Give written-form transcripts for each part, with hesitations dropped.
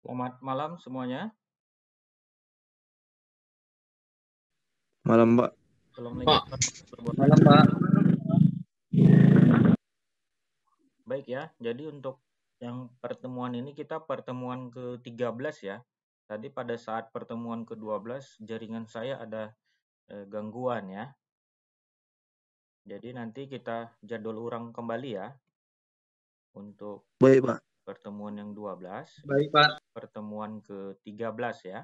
Selamat malam semuanya. Malam, Pak. Assalamualaikum warahmatullahi Malam, wabarakatuh. Pak. Baik ya, jadi untuk yang pertemuan ini kita pertemuan ke-13 ya. Tadi pada saat pertemuan ke-12 jaringan saya ada gangguan ya. Jadi nanti kita jadwal ulang kembali ya untuk Baik, Pak. pertemuan yang 12. Baik, Pak. Pertemuan ke-13 ya.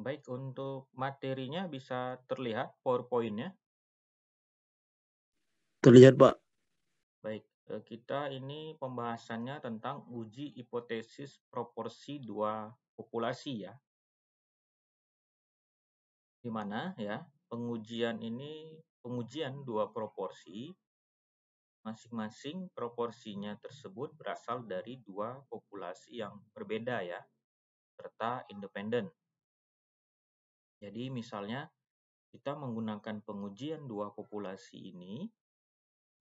Baik, untuk materinya bisa terlihat PowerPoint-nya. Terlihat, Pak. Baik, kita ini pembahasannya tentang uji hipotesis proporsi dua populasi ya. Di mana ya, pengujian dua proporsi, masing-masing proporsinya tersebut berasal dari dua populasi yang berbeda ya, serta independen. Jadi misalnya kita menggunakan pengujian dua populasi ini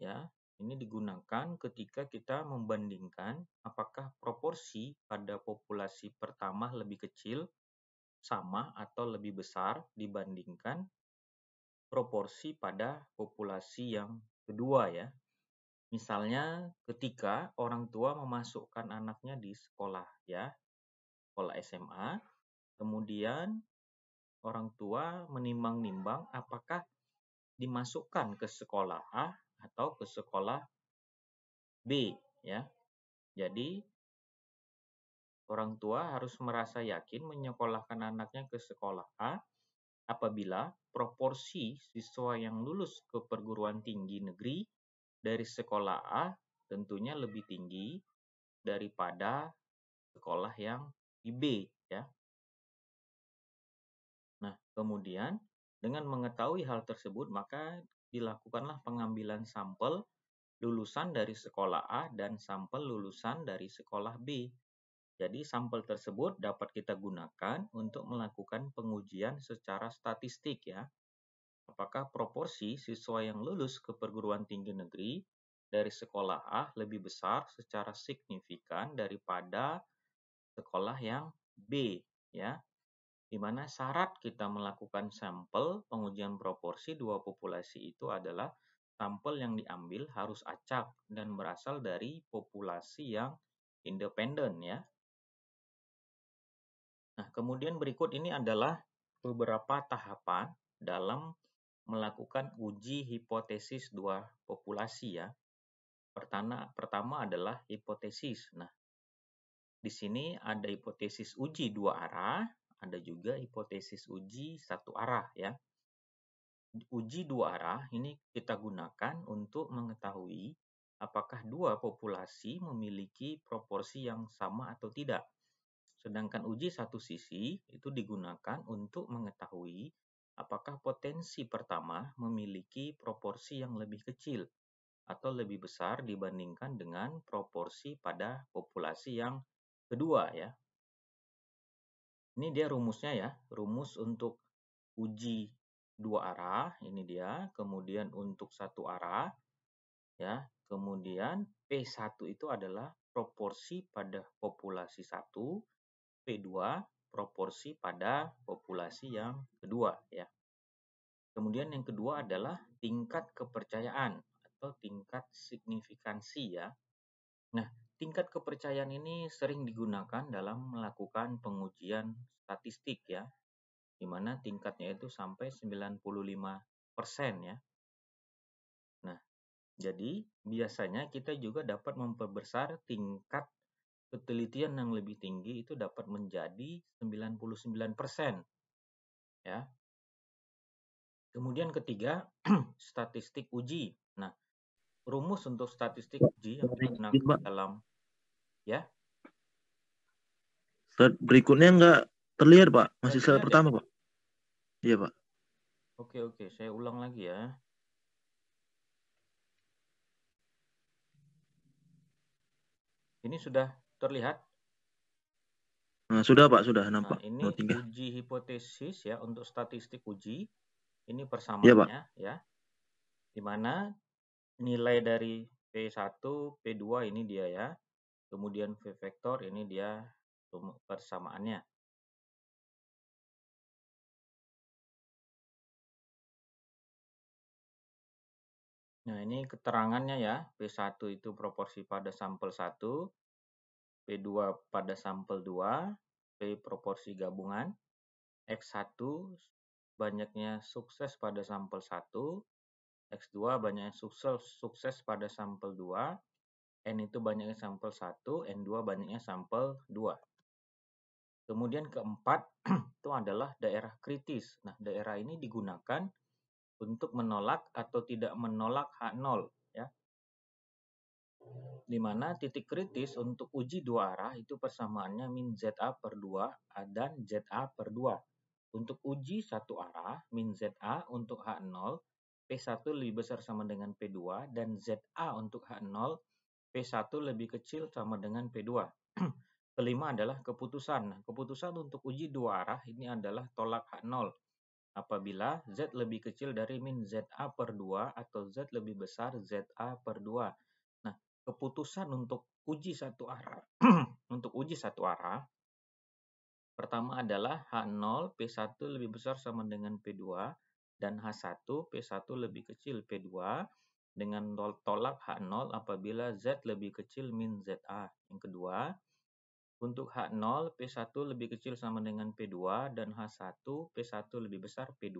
ya, ini digunakan ketika kita membandingkan apakah proporsi pada populasi pertama lebih kecil, sama atau lebih besar dibandingkan proporsi pada populasi yang kedua ya. Misalnya ketika orang tua memasukkan anaknya di sekolah ya, sekolah SMA, kemudian orang tua menimbang-nimbang apakah dimasukkan ke sekolah A atau ke sekolah B ya. Jadi orang tua harus merasa yakin menyekolahkan anaknya ke sekolah A apabila proporsi siswa yang lulus ke perguruan tinggi negeri dari sekolah A tentunya lebih tinggi daripada sekolah yang di B ya. Nah, kemudian dengan mengetahui hal tersebut maka dilakukanlah pengambilan sampel lulusan dari sekolah A dan sampel lulusan dari sekolah B. Jadi sampel tersebut dapat kita gunakan untuk melakukan pengujian secara statistik ya. Apakah proporsi siswa yang lulus ke perguruan tinggi negeri dari sekolah A lebih besar secara signifikan daripada sekolah yang B ya. Di mana syarat kita melakukan sampel pengujian proporsi dua populasi itu adalah sampel yang diambil harus acak dan berasal dari populasi yang independen ya. Nah, kemudian berikut ini adalah beberapa tahapan dalam melakukan uji hipotesis dua populasi ya. Pertama adalah hipotesis. Nah, di sini ada hipotesis uji dua arah, ada juga hipotesis uji satu arah ya. Uji dua arah ini kita gunakan untuk mengetahui apakah dua populasi memiliki proporsi yang sama atau tidak. Sedangkan uji satu sisi itu digunakan untuk mengetahui apakah potensi pertama memiliki proporsi yang lebih kecil atau lebih besar dibandingkan dengan proporsi pada populasi yang kedua ya. Ini dia rumusnya ya, rumus untuk uji dua arah, ini dia, kemudian untuk satu arah ya, kemudian P1 itu adalah proporsi pada populasi 1, P2 proporsi pada populasi yang kedua ya. Kemudian yang kedua adalah tingkat kepercayaan atau tingkat signifikansi ya. Nah, tingkat kepercayaan ini sering digunakan dalam melakukan pengujian statistik ya, di mana tingkatnya itu sampai 95% ya. Nah, jadi biasanya kita juga dapat memperbesar tingkat ketelitian yang lebih tinggi itu dapat menjadi 99% ya. Kemudian ketiga, statistik uji. Nah, rumus untuk statistik uji yang digunakan dalam ya. Slide berikutnya nggak terlihat, Pak. Masih slide pertama, Ya? Pak. Iya, Pak. Oke, saya ulang lagi ya. Ini sudah terlihat? Nah, sudah, Pak, sudah nampak. Nah, ini uji hipotesis ya untuk statistik uji. Ini persamaannya ya. Di mana nilai dari P1, P2 ini dia ya. Kemudian V vektor ini dia persamaannya. Nah, ini keterangannya ya. P1 itu proporsi pada sampel 1, P2 pada sampel 2, P proporsi gabungan, X1 banyaknya sukses pada sampel 1, X2 banyaknya sukses pada sampel 2, N itu banyaknya sampel 1, N2 banyaknya sampel 2. Kemudian keempat itu adalah daerah kritis. Nah, daerah ini digunakan untuk menolak atau tidak menolak H0 ya. Di mana titik kritis untuk uji dua arah itu persamaannya min ZA per 2 dan ZA per 2. Untuk uji satu arah, min ZA untuk H0, P1 lebih besar sama dengan P2, dan ZA untuk H0, P1 lebih kecil sama dengan P2. Kelima adalah keputusan. Nah, keputusan untuk uji dua arah ini adalah tolak H0. Apabila Z lebih kecil dari min ZA per 2 atau Z lebih besar ZA per 2. Nah, keputusan untuk uji satu arah untuk uji satu arah pertama adalah H0 P1 lebih besar sama dengan P2 dan H1 P1 lebih kecil P2 dengan tolak H0 apabila Z lebih kecil min ZA. Yang kedua, untuk H0 P1 lebih kecil sama dengan P2 dan H1 P1 lebih besar P2,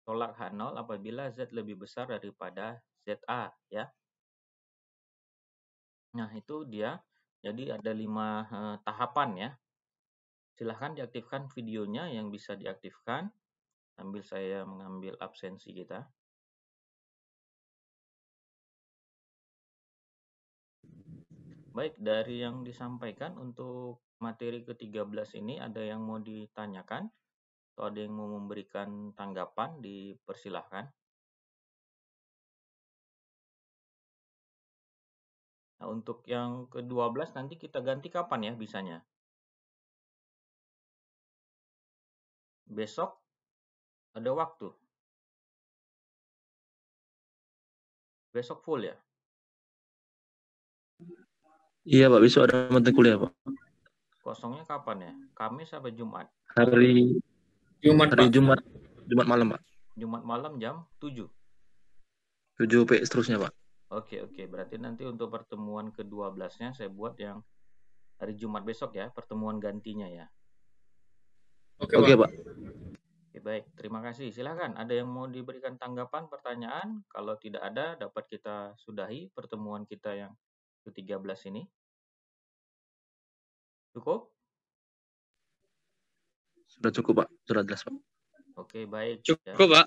tolak H0 apabila Z lebih besar daripada ZA ya. Nah, itu dia. Jadi ada 5 tahapan ya. Silahkan diaktifkan videonya yang bisa diaktifkan. Sambil saya mengambil absensi kita. Baik, dari yang disampaikan untuk materi ke-13 ini ada yang mau ditanyakan? Atau ada yang mau memberikan tanggapan? Dipersilahkan. Nah, untuk yang ke-12 nanti kita ganti kapan ya bisanya? Besok ada waktu? Besok full ya? Iya Pak, besok ada mata kuliah Pak. Kosongnya kapan ya? Kamis sampai Jumat? Hari Jumat, Pak. Jumat malam Pak. Jumat malam jam 7. 7 P seterusnya Pak. Oke. Berarti nanti untuk pertemuan ke-12-nya saya buat yang hari Jumat besok ya, pertemuan gantinya ya. Oke, Pak. Oke, baik. Terima kasih. Silakan. Ada yang mau diberikan tanggapan, pertanyaan? Kalau tidak ada, dapat kita sudahi pertemuan kita yang ke-13 ini. Cukup? Sudah cukup Pak, sudah jelas Pak. Oke, baik. Cukup, ya. Pak.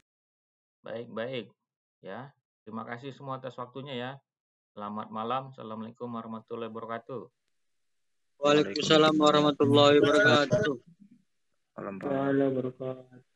Baik. Ya. Terima kasih semua atas waktunya ya. Selamat malam. Assalamualaikum warahmatullahi wabarakatuh. Waalaikumsalam warahmatullahi wabarakatuh. Malam Pak.